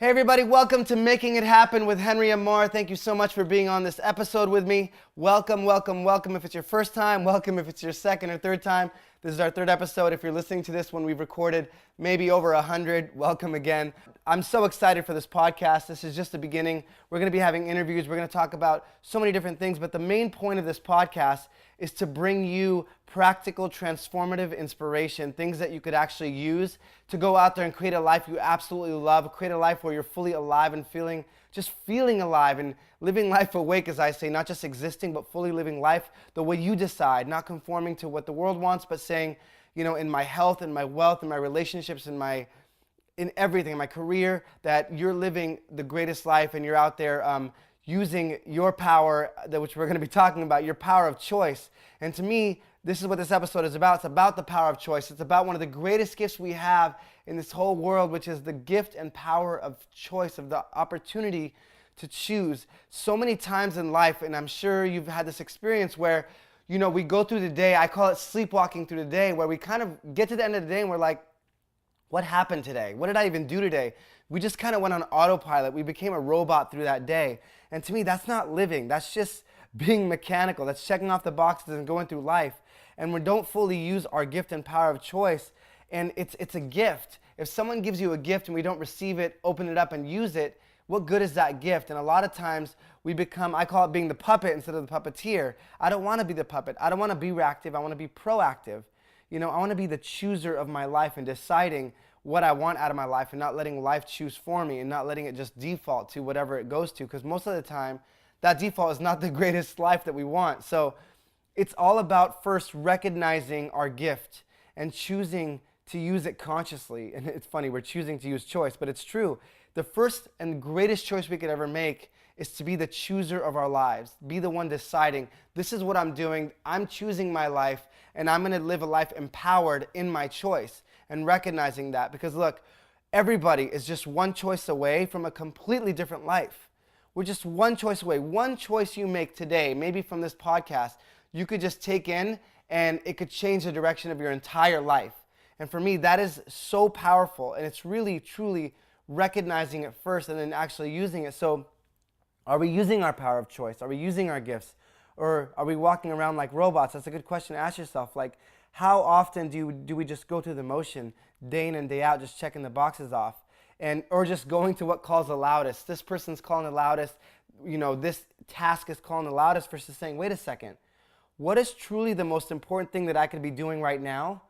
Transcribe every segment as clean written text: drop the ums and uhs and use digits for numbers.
Hey everybody, welcome to Making It Happen with Henry Ammar. Thank you so much for being on this episode with me. Welcome, welcome, welcome if it's your first time. Welcome if it's your second or third time. This is our third episode. If you're listening to this when we've recorded maybe over 100, welcome again. I'm so excited for this podcast. This is just the beginning. We're going to be having interviews. We're going to talk about so many different things, but the main point of this podcast is to bring you practical, transformative inspiration, things that you could actually use to go out there and create a life you absolutely love, create a life where you're fully alive and feeling alive and living life awake, as I say, not just existing, but fully living life the way you decide, not conforming to what the world wants, but saying, you know, in my health, in my wealth, in my relationships, in everything, in my career, that you're living the greatest life and you're out there using your power, which we're going to be talking about, your power of choice. And to me, this is what this episode is about. It's about the power of choice. It's about one of the greatest gifts we have in this whole world, which is the gift and power of choice, of the opportunity to choose. So many times in life, and I'm sure you've had this experience where, you know, we go through the day, I call it sleepwalking through the day, where we kind of get to the end of the day and we're like, what happened today? What did I even do today? We just kind of went on autopilot. We became a robot through that day. And to me, that's not living. That's just being mechanical. That's checking off the boxes and going through life. And we don't fully use our gift and power of choice. And it's a gift. If someone gives you a gift and we don't receive it, open it up and use it, what good is that gift? And a lot of times we become, I call it being the puppet instead of the puppeteer. I don't want to be the puppet. I don't want to be reactive. I want to be proactive. You know, I want to be the chooser of my life and deciding what I want out of my life and not letting life choose for me and not letting it just default to whatever it goes to, because most of the time that default is not the greatest life that we want. So it's all about first recognizing our gift and choosing to use it consciously. And it's funny, we're choosing to use choice, but it's true. The first and greatest choice we could ever make is to be the chooser of our lives. Be the one deciding, this is what I'm doing. I'm choosing my life, and I'm going to live a life empowered in my choice. And recognizing that, because look, everybody is just one choice away from a completely different life. We're just one choice away. One choice you make today, maybe from this podcast, you could just take in and it could change the direction of your entire life. And for me, that is so powerful. And it's really, truly recognizing it first and then actually using it. So are we using our power of choice? Are we using our gifts? Or are we walking around like robots? That's a good question to ask yourself. Like, how often do we just go through the motion day in and day out, just checking the boxes off, or just going to what calls the loudest? This person's calling the loudest, you know, this task is calling the loudest, versus saying, wait a second, what is truly the most important thing that I could be doing right now?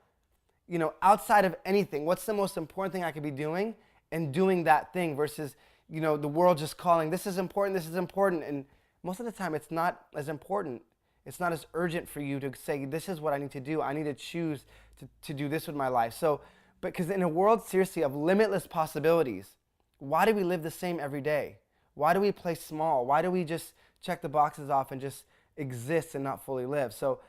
You know, outside of anything, what's the most important thing I could be doing, and doing that thing, versus, you know, the world just calling, this is important, and most of the time it's not as important. It's not as urgent for you to say, this is what I need to do. I need to choose to do this with my life. So, because in a world, seriously, of limitless possibilities, why do we live the same every day? Why do we play small? Why do we just check the boxes off and just exist and not fully live? So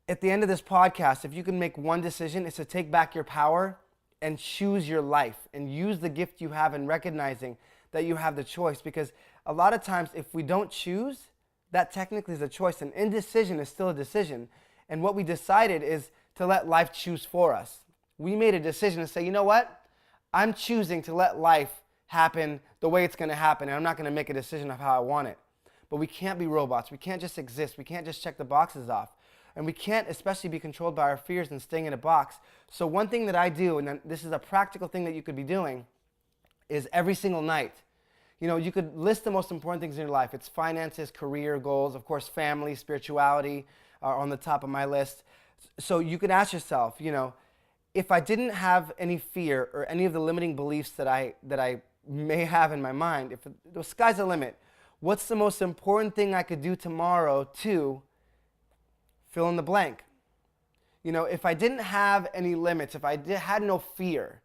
at the end of this podcast, if you can make one decision, it's to take back your power and choose your life and use the gift you have in recognizing that you have the choice. Because a lot of times if we don't choose, that technically is a choice, and indecision is still a decision. And what we decided is to let life choose for us. We made a decision to say, you know what? I'm choosing to let life happen the way it's going to happen, and I'm not going to make a decision of how I want it. But we can't be robots. We can't just exist. We can't just check the boxes off. And we can't especially be controlled by our fears and staying in a box. So one thing that I do, and this is a practical thing that you could be doing, is every single night, you know, you could list the most important things in your life. It's finances, career, goals, of course, family, spirituality are on the top of my list. So you could ask yourself, you know, if I didn't have any fear or any of the limiting beliefs that I may have in my mind, if the sky's the limit, what's the most important thing I could do tomorrow to fill in the blank? You know, if I didn't have any limits, if I had no fear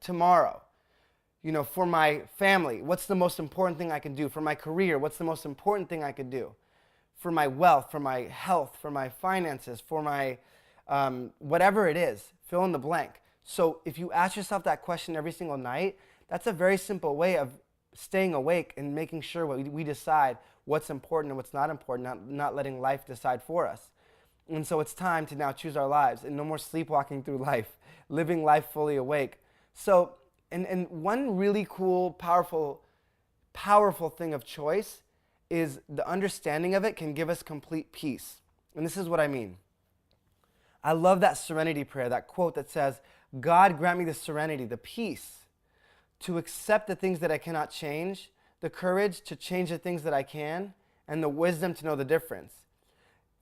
tomorrow, you know, for my family, what's the most important thing I can do? For my career, what's the most important thing I could do? For my wealth, for my health, for my finances, for my whatever it is, fill in the blank. So if you ask yourself that question every single night, that's a very simple way of staying awake and making sure we decide what's important and what's not important, not letting life decide for us. And so it's time to now choose our lives and no more sleepwalking through life, living life fully awake. So And one really cool, powerful thing of choice is the understanding of it can give us complete peace. And this is what I mean. I love that serenity prayer, that quote that says, God grant me the serenity, the peace to accept the things that I cannot change, the courage to change the things that I can, and the wisdom to know the difference.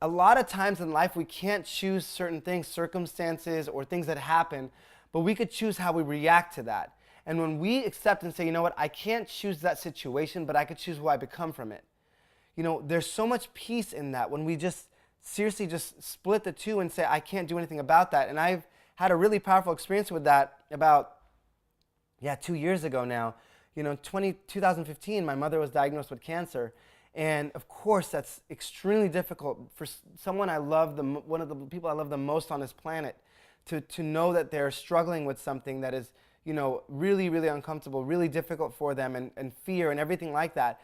A lot of times in life, we can't choose certain things, circumstances, or things that happen, but we could choose how we react to that. And when we accept and say, you know what, I can't choose that situation, but I could choose who I become from it. You know, there's so much peace in that when we just seriously just split the two and say, I can't do anything about that. And I've had a really powerful experience with that about, 2 years ago now. 2015, my mother was diagnosed with cancer. And of course, that's extremely difficult for someone I love, one of the people I love the most on this planet, to know that they're struggling with something that is, really, really uncomfortable, really difficult for them, and fear and everything like that.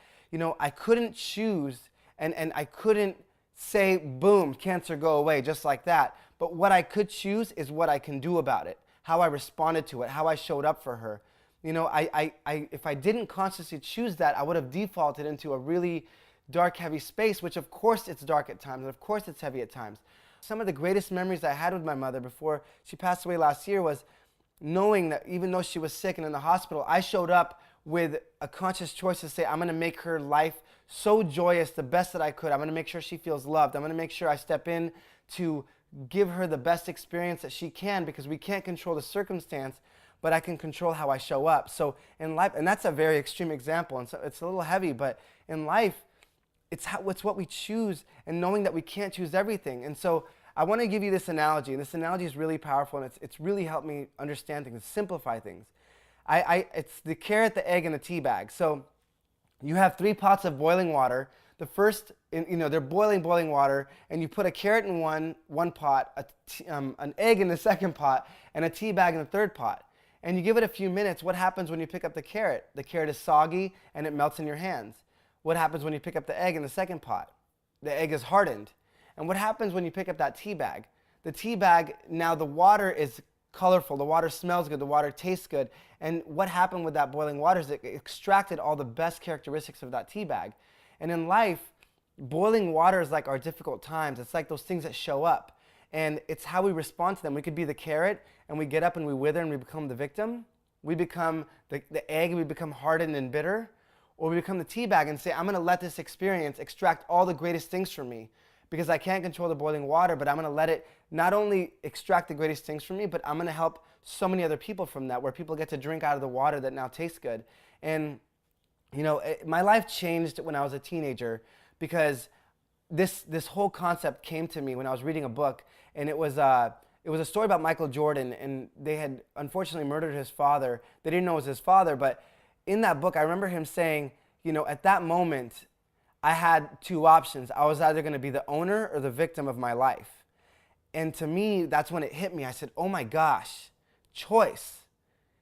I couldn't choose, and I couldn't say, boom, cancer, go away, just like that. But what I could choose is what I can do about it, how I responded to it, how I showed up for her. If I didn't consciously choose that, I would have defaulted into a really dark, heavy space, which of course it's dark at times, and of course it's heavy at times. Some of the greatest memories I had with my mother before she passed away last year was knowing that even though she was sick and in the hospital, I showed up with a conscious choice to say, I'm going to make her life so joyous, the best that I could. I'm going to make sure she feels loved. I'm going to make sure I step in to give her the best experience that she can, because we can't control the circumstance, but I can control how I show up. So in life, and that's a very extreme example, and so it's a little heavy, but in life, it's what we choose, and knowing that we can't choose everything. And so I want to give you this analogy, and this analogy is really powerful, and it's really helped me understand things, simplify things. It's the carrot, the egg, and the tea bag. So you have 3 pots of boiling water. The first, they're boiling water, and you put a carrot in one pot, an egg in the second pot, and a tea bag in the third pot. And you give it a few minutes. What happens when you pick up the carrot? The carrot is soggy, and it melts in your hands. What happens when you pick up the egg in the second pot? The egg is hardened. And what happens when you pick up that tea bag? The tea bag, now the water is colorful, the water smells good, the water tastes good. And what happened with that boiling water is it extracted all the best characteristics of that tea bag. And in life, boiling water is like our difficult times. It's like those things that show up. And it's how we respond to them. We could be the carrot, and we get up and we wither and we become the victim. We become the egg and we become hardened and bitter. Or we become the tea bag and say, I'm going to let this experience extract all the greatest things from me, because I can't control the boiling water, but I'm going to let it not only extract the greatest things from me, but I'm going to help so many other people from that, where people get to drink out of the water that now tastes good. And, my life changed when I was a teenager, because this whole concept came to me when I was reading a book, and it was a story about Michael Jordan, and they had unfortunately murdered his father. They didn't know it was his father, but in that book, I remember him saying, at that moment, I had 2 options. I was either going to be the owner or the victim of my life. And to me, that's when it hit me. I said, oh my gosh, choice.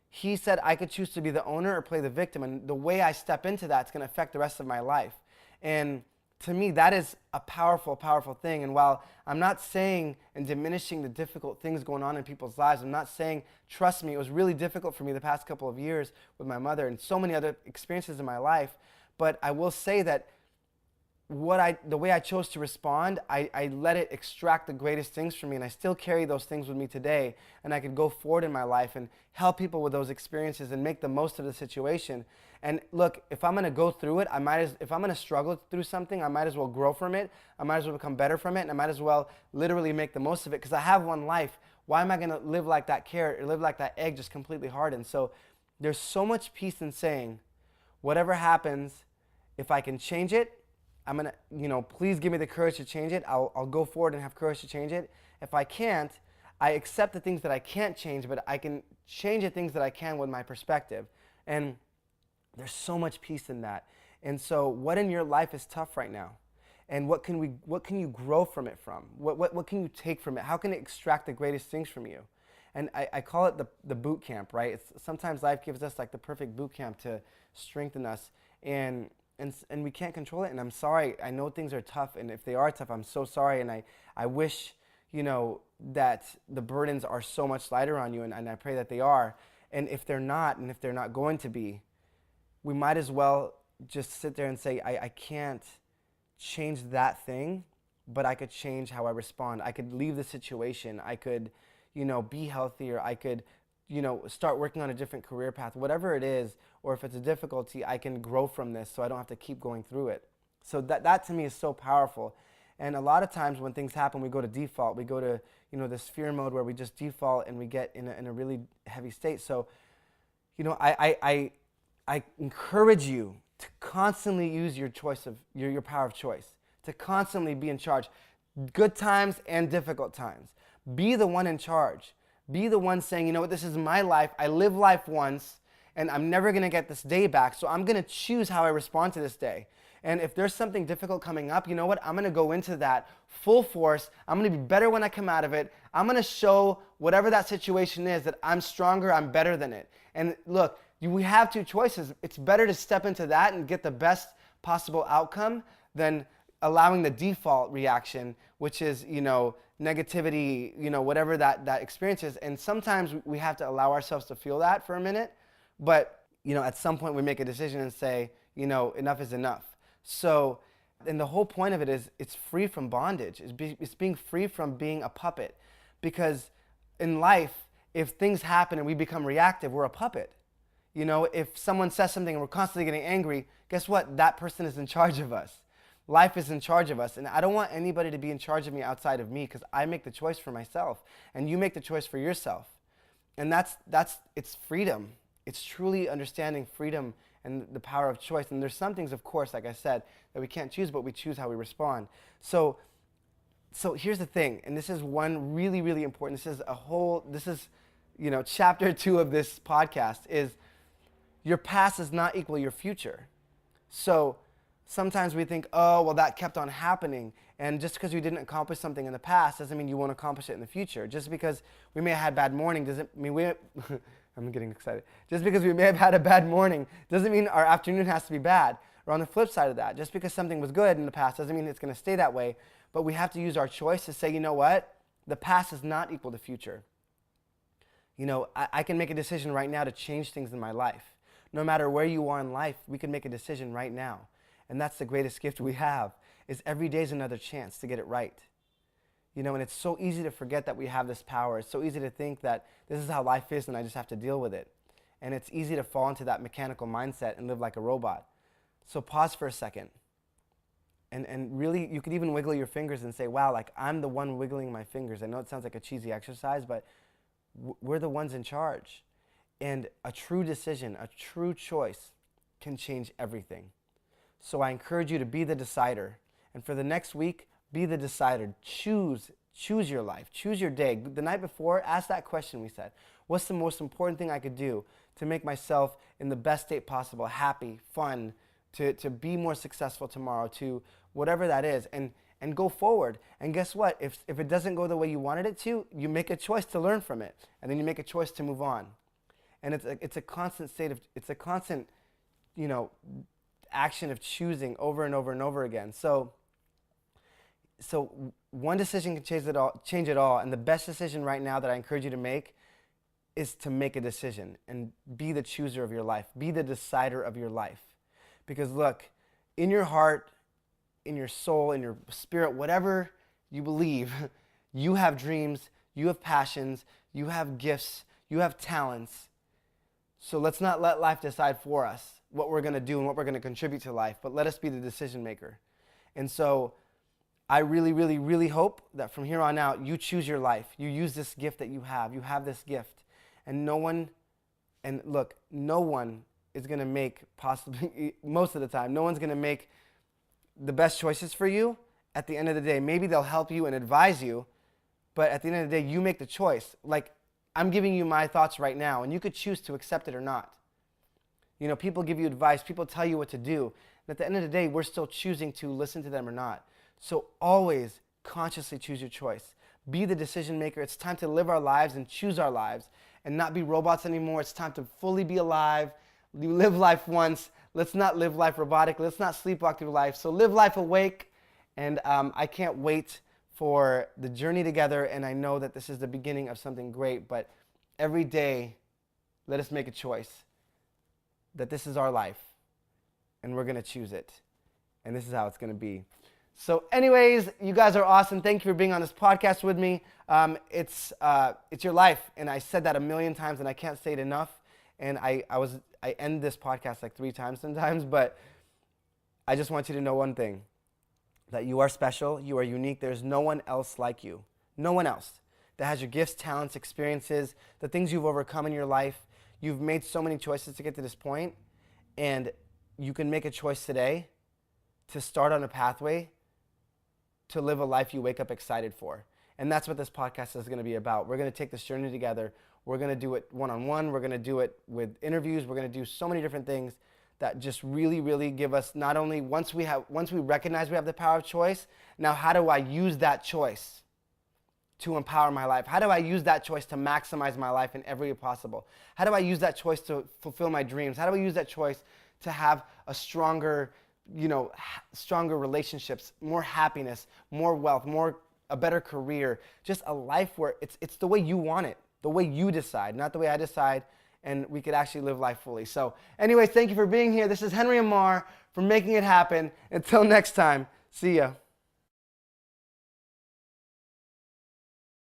He said I could choose to be the owner or play the victim, and the way I step into that is going to affect the rest of my life. And to me, that is a powerful, powerful thing. And while I'm not saying and diminishing the difficult things going on in people's lives, I'm not saying, trust me, it was really difficult for me the past couple of years with my mother and so many other experiences in my life. But I will say that the way I chose to respond, I let it extract the greatest things from me, and I still carry those things with me today, and I can go forward in my life and help people with those experiences and make the most of the situation. And look, if I'm going to go through it, if I'm going to struggle through something, I might as well grow from it, I might as well become better from it, and I might as well literally make the most of it, because I have one life. Why am I going to live like that carrot or live like that egg, just completely hardened? So there's so much peace in saying, whatever happens, if I can change it, I'm going to, please give me the courage to change it. I'll go forward and have courage to change it. If I can't, I accept the things that I can't change, but I can change the things that I can with my perspective. And there's so much peace in that. And so what in your life is tough right now? And what can you grow from it from? What can you take from it? How can it extract the greatest things from you? And I call it the boot camp, right? Sometimes life gives us like the perfect boot camp to strengthen us. And we can't control it, and I'm sorry. I know things are tough, and if they are tough, I'm so sorry, and I wish, that the burdens are so much lighter on you, and I pray that they are. And if they're not, and if they're not going to be, we might as well just sit there and say, I can't change that thing, but I could change how I respond. I could leave the situation. I could, be healthier. I could, start working on a different career path, whatever it is, or if it's a difficulty, I can grow from this so I don't have to keep going through it. So that to me is so powerful. And a lot of times when things happen, we go to default. We go to, this fear mode where we just default and we get in a really heavy state. So, I encourage you to constantly use your choice of your power of choice, to constantly be in charge, good times and difficult times. Be the one in charge. Be the one saying, this is my life. I live life once, and I'm never going to get this day back, so I'm going to choose how I respond to this day. And if there's something difficult coming up, you know what? I'm going to go into that full force. I'm going to be better when I come out of it. I'm going to show whatever that situation is that I'm stronger, I'm better than it. And look, we have two choices. It's better to step into that and get the best possible outcome than allowing the default reaction, which is, negativity, whatever that experience is. And sometimes we have to allow ourselves to feel that for a minute. But, at some point we make a decision and say, enough is enough. So, and the whole point of it is it's free from bondage. It's being free from being a puppet. Because in life, if things happen and we become reactive, we're a puppet. If someone says something and we're constantly getting angry, guess what? That person is in charge of us. Life is in charge of us. And I don't want anybody to be in charge of me outside of me, because I make the choice for myself. And you make the choice for yourself. And it's freedom. It's truly understanding freedom and the power of choice. And there's some things, of course, like I said, that we can't choose, but we choose how we respond. So here's the thing, and this is one really, really important. This is chapter 2 of this podcast is your past does not equal your future. So sometimes we think, oh, well, that kept on happening. And just because we didn't accomplish something in the past doesn't mean you won't accomplish it in the future. Just because we may have had bad morning doesn't mean I'm getting excited. Just because we may have had a bad morning doesn't mean our afternoon has to be bad. Or on the flip side of that, just because something was good in the past doesn't mean it's going to stay that way. But we have to use our choice to say, you know what? The past is not equal to future. I can make a decision right now to change things in my life. No matter where you are in life, we can make a decision right now. And that's the greatest gift we have, is every day is another chance to get it right. And it's so easy to forget that we have this power. It's so easy to think that this is how life is and I just have to deal with it. And it's easy to fall into that mechanical mindset and live like a robot. So pause for a second. And really, you could even wiggle your fingers and say, wow, like I'm the one wiggling my fingers. I know it sounds like a cheesy exercise, but we're the ones in charge. And a true decision, a true choice can change everything. So I encourage you to be the decider. And for the next week, be the decider. Choose your life. Choose your day. The night before, ask that question we said. What's the most important thing I could do to make myself in the best state possible, happy, fun, to be more successful tomorrow, to whatever that is, and go forward. And guess what? If it doesn't go the way you wanted it to, you make a choice to learn from it, and then you make a choice to move on. And it's a constant state of, it's a constant, action of choosing over and over and over again. So one decision can change it all. And the best decision right now that I encourage you to make is to make a decision and be the chooser of your life. Be the decider of your life. Because look, in your heart, in your soul, in your spirit, whatever you believe, you have dreams, you have passions, you have gifts, you have talents. So let's not let life decide for us what we're going to do and what we're going to contribute to life, but let us be the decision maker. And so I really, really, really hope that from here on out, you choose your life. You use this gift that you have. You have this gift. And no one is going to make, possibly, most of the time, no one's going to make the best choices for you at the end of the day. Maybe they'll help you and advise you, but at the end of the day, you make the choice. Like, I'm giving you my thoughts right now, and you could choose to accept it or not. People give you advice, people tell you what to do, and at the end of the day, we're still choosing to listen to them or not. So always consciously choose your choice. Be the decision maker. It's time to live our lives and choose our lives and not be robots anymore. It's time to fully be alive. You live life once. Let's not live life robotically. Let's not sleepwalk through life. So live life awake, and I can't wait for the journey together, and I know that this is the beginning of something great, but every day let us make a choice that this is our life and we're going to choose it. And this is how it's going to be. So anyways, you guys are awesome. Thank you for being on this podcast with me. It's your life. And I said that a million times and I can't say it enough. And I end this podcast like 3 times sometimes, but I just want you to know one thing, that you are special, you are unique. There's no one else like you. No one else that has your gifts, talents, experiences, the things you've overcome in your life. You've made so many choices to get to this point, and you can make a choice today to start on a pathway to live a life you wake up excited for. And that's what this podcast is going to be about. We're going to take this journey together. We're going to do it one-on-one. We're going to do it with interviews. We're going to do so many different things that just really, really give us not only once we recognize we have the power of choice, now how do I use that choice to empower my life? How do I use that choice to maximize my life in every way possible? How do I use that choice to fulfill my dreams? How do I use that choice to have a stronger relationships, more happiness, more wealth, a better career, just a life where it's the way you want it, the way you decide, not the way I decide, and we could actually live life fully. So anyways, thank you for being here. This is Henry Ammar from Making It Happen. Until next time, see ya.